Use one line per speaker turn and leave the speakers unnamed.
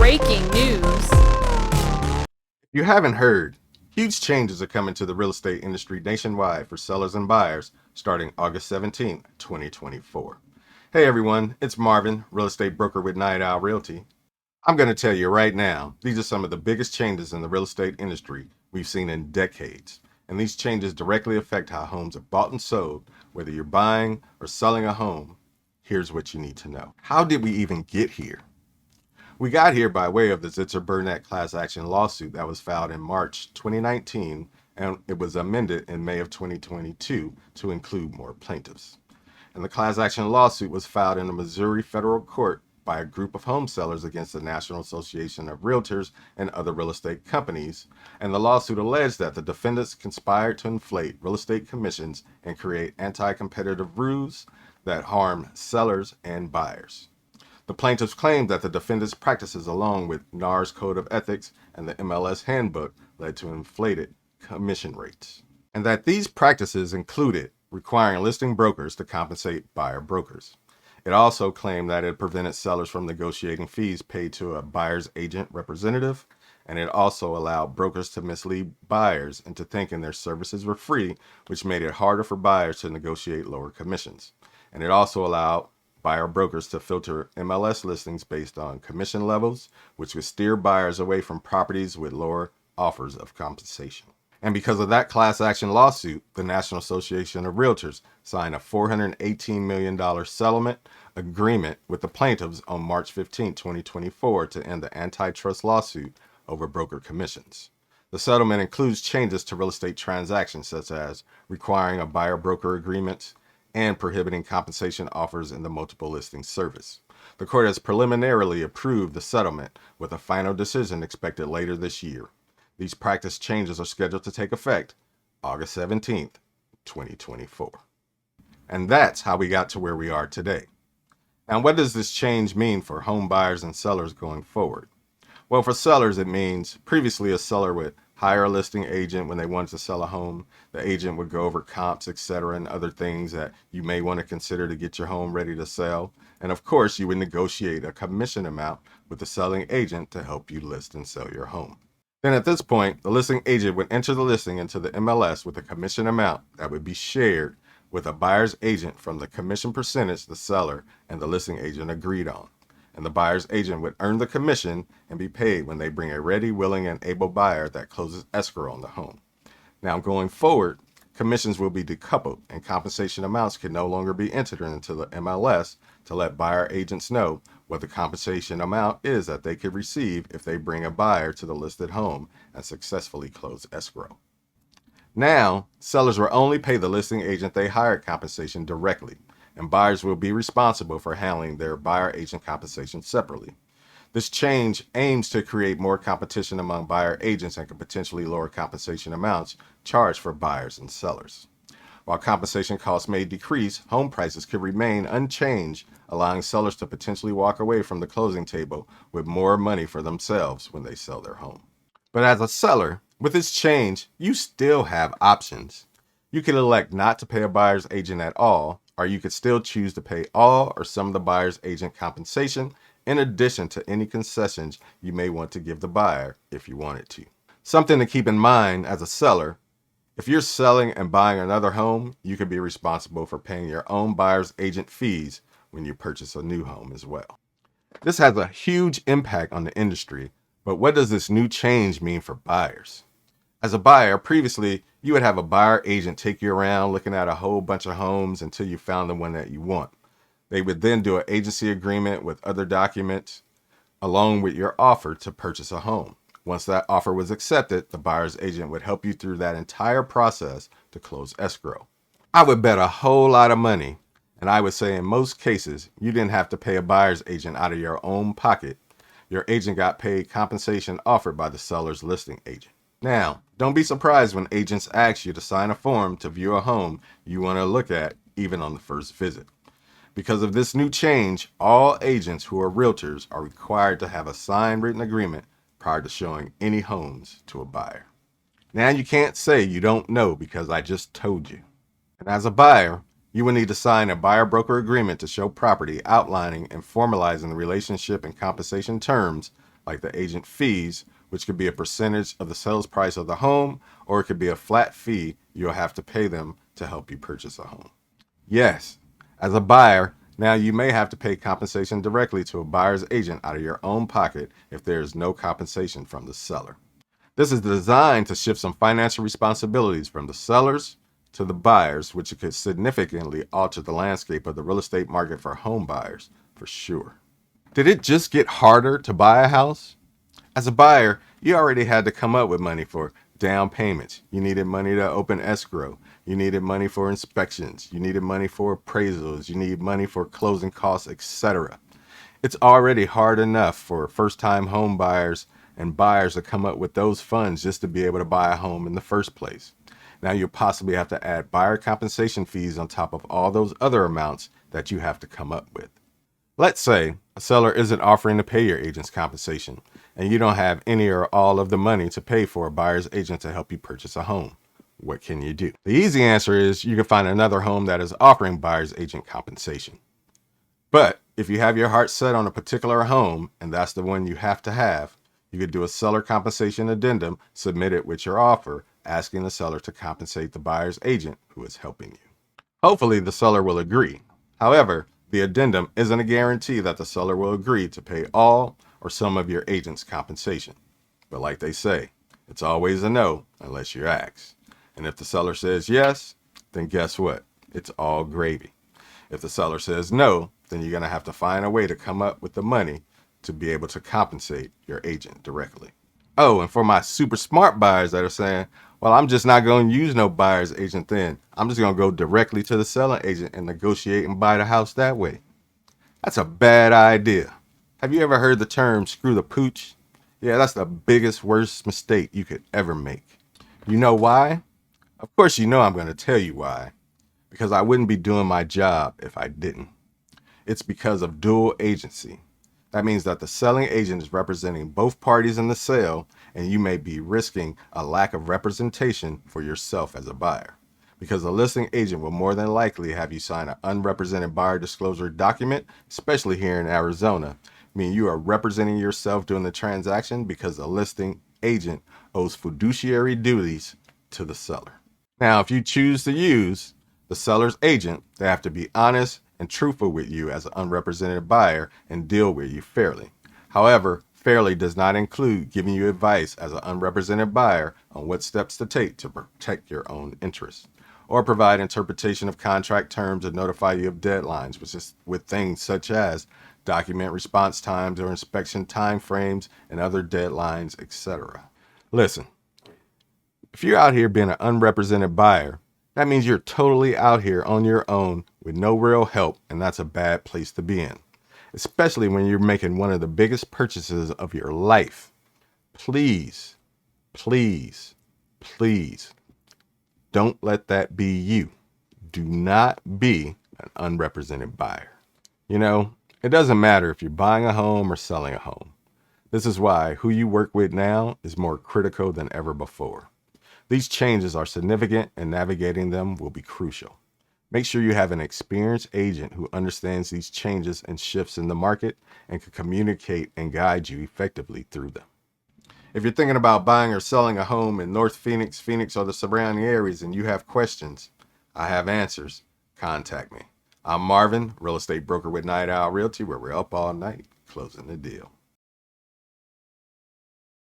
Breaking news.
If you haven't heard, huge changes are coming to the real estate industry nationwide for sellers and buyers starting August 17, 2024. Hey everyone, it's Marvin, real estate broker with Night Owl Realty. I'm going to tell you right now, these are some of the biggest changes in the real estate industry we've seen in decades. And these changes directly affect how homes are bought and sold. Whether you're buying or selling a home, here's what you need to know. How did we even get here? We got here by way of the Sitzer Burnett class action lawsuit that was filed in March 2019, and it was amended in May of 2022 to include more plaintiffs. And the class action lawsuit was filed in the Missouri federal court by a group of home sellers against the National Association of REALTORS and other real estate companies. And the lawsuit alleged that the defendants conspired to inflate real estate commissions and create anti-competitive rules that harm sellers and buyers. The plaintiffs claimed that the defendants' practices, along with NAR's Code of Ethics and the MLS Handbook, led to inflated commission rates, and that these practices included requiring listing brokers to compensate buyer brokers. It also claimed that it prevented sellers from negotiating fees paid to a buyer's agent representative, and it also allowed brokers to mislead buyers into thinking their services were free, which made it harder for buyers to negotiate lower commissions. And it also allowed buyer brokers to filter MLS listings based on commission levels, which would steer buyers away from properties with lower offers of compensation. And because of that class action lawsuit, the National Association of REALTORS signed a $418 million settlement agreement with the plaintiffs on March 15, 2024 to end the antitrust lawsuit over broker commissions. The settlement includes changes to real estate transactions, such as requiring a buyer-broker agreement and prohibiting compensation offers in the multiple listing service. The court has preliminarily approved the settlement with a final decision expected later this year. These practice changes are scheduled to take effect August 17th, 2024. And that's how we got to where we are today. Now, what does this change mean for home buyers and sellers going forward? Well, for sellers, it means previously a seller would hire a listing agent when they wanted to sell a home. The agent would go over comps, etc., and other things that you may want to consider to get your home ready to sell. And of course, you would negotiate a commission amount with the selling agent to help you list and sell your home. Then at this point, the listing agent would enter the listing into the MLS with a commission amount that would be shared with a buyer's agent from the commission percentage the seller and the listing agent agreed on. And the buyer's agent would earn the commission and be paid when they bring a ready, willing, and able buyer that closes escrow on the home. Now, going forward, commissions will be decoupled and compensation amounts can no longer be entered into the MLS to let buyer agents know what the compensation amount is that they could receive if they bring a buyer to the listed home and successfully close escrow. Now, sellers will only pay the listing agent they hired compensation directly, and buyers will be responsible for handling their buyer agent compensation separately. This change aims to create more competition among buyer agents and could potentially lower compensation amounts charged for buyers and sellers. While compensation costs may decrease, home prices could remain unchanged, allowing sellers to potentially walk away from the closing table with more money for themselves when they sell their home. But as a seller, with this change, you still have options. You could elect not to pay a buyer's agent at all, or you could still choose to pay all or some of the buyer's agent compensation in addition to any concessions you may want to give the buyer if you wanted to. Something to keep in mind as a seller: if you're selling and buying another home, you could be responsible for paying your own buyer's agent fees when you purchase a new home as well. This has a huge impact on the industry, but what does this new change mean for buyers? As a buyer, previously, you would have a buyer agent take you around looking at a whole bunch of homes until you found the one that you want. They would then do an agency agreement with other documents along with your offer to purchase a home. Once that offer was accepted, the buyer's agent would help you through that entire process to close escrow. I would bet a whole lot of money, and I would say in most cases, you didn't have to pay a buyer's agent out of your own pocket. Your agent got paid compensation offered by the seller's listing agent. Now, don't be surprised when agents ask you to sign a form to view a home you want to look at even on the first visit. Because of this new change, all agents who are realtors are required to have a signed written agreement prior to showing any homes to a buyer. Now you can't say you don't know because I just told you. And as a buyer, you will need to sign a buyer-broker agreement to show property outlining and formalizing the relationship and compensation terms like the agent fees, which could be a percentage of the sales price of the home, or it could be a flat fee you'll have to pay them to help you purchase a home. Yes, as a buyer, now you may have to pay compensation directly to a buyer's agent out of your own pocket if there is no compensation from the seller. This is designed to shift some financial responsibilities from the sellers to the buyers, which could significantly alter the landscape of the real estate market for home buyers, for sure. Did it just get harder to buy a house? As a buyer, you already had to come up with money for down payments. You needed money to open escrow. You needed money for inspections. You needed money for appraisals. You need money for closing costs, etc. It's already hard enough for first-time home buyers and buyers to come up with those funds just to be able to buy a home in the first place. Now you'll possibly have to add buyer compensation fees on top of all those other amounts that you have to come up with. Let's say a seller isn't offering to pay your agent's compensation, and you don't have any or all of the money to pay for a buyer's agent to help you purchase a home. What can you do? The easy answer is you can find another home that is offering buyer's agent compensation. But if you have your heart set on a particular home, and that's the one you have to have, you could do a seller compensation addendum submitted with your offer, asking the seller to compensate the buyer's agent who is helping you. Hopefully the seller will agree. However, the addendum isn't a guarantee that the seller will agree to pay all or some of your agent's compensation. But like they say, it's always a no unless you ask. And if the seller says yes, then guess what? It's all gravy. If the seller says no, then you're going to have to find a way to come up with the money to be able to compensate your agent directly. Oh, and for my super smart buyers that are saying, well, I'm just not going to use no buyer's agent then. I'm just going to go directly to the selling agent and negotiate and buy the house that way. That's a bad idea. Have you ever heard the term screw the pooch? Yeah, that's the biggest, worst mistake you could ever make. You know why? Of course you know I'm going to tell you why. Because I wouldn't be doing my job if I didn't. It's because of dual agency. That means that the selling agent is representing both parties in the sale, and you may be risking a lack of representation for yourself as a buyer. Because the listing agent will more than likely have you sign an unrepresented buyer disclosure document, especially here in Arizona, meaning you are representing yourself during the transaction because the listing agent owes fiduciary duties to the seller. Now, if you choose to use the seller's agent, they have to be honest and truthful with you as an unrepresented buyer and deal with you fairly. However, fairly does not include giving you advice as an unrepresented buyer on what steps to take to protect your own interests, or provide interpretation of contract terms and notify you of deadlines, which is with things such as document response times or inspection time frames and other deadlines, etc. Listen, if you're out here being an unrepresented buyer, that means you're totally out here on your own with no real help, and that's a bad place to be in, especially when you're making one of the biggest purchases of your life. Please, please, please, don't let that be you. Do not be an unrepresented buyer. You know, it doesn't matter if you're buying a home or selling a home. This is why who you work with now is more critical than ever before. These changes are significant and navigating them will be crucial. Make sure you have an experienced agent who understands these changes and shifts in the market and can communicate and guide you effectively through them. If you're thinking about buying or selling a home in North Phoenix, or the surrounding areas and you have questions, I have answers. Contact me. I'm Marvin, real estate broker with Night Owl Realty, where we're up all night closing the deal.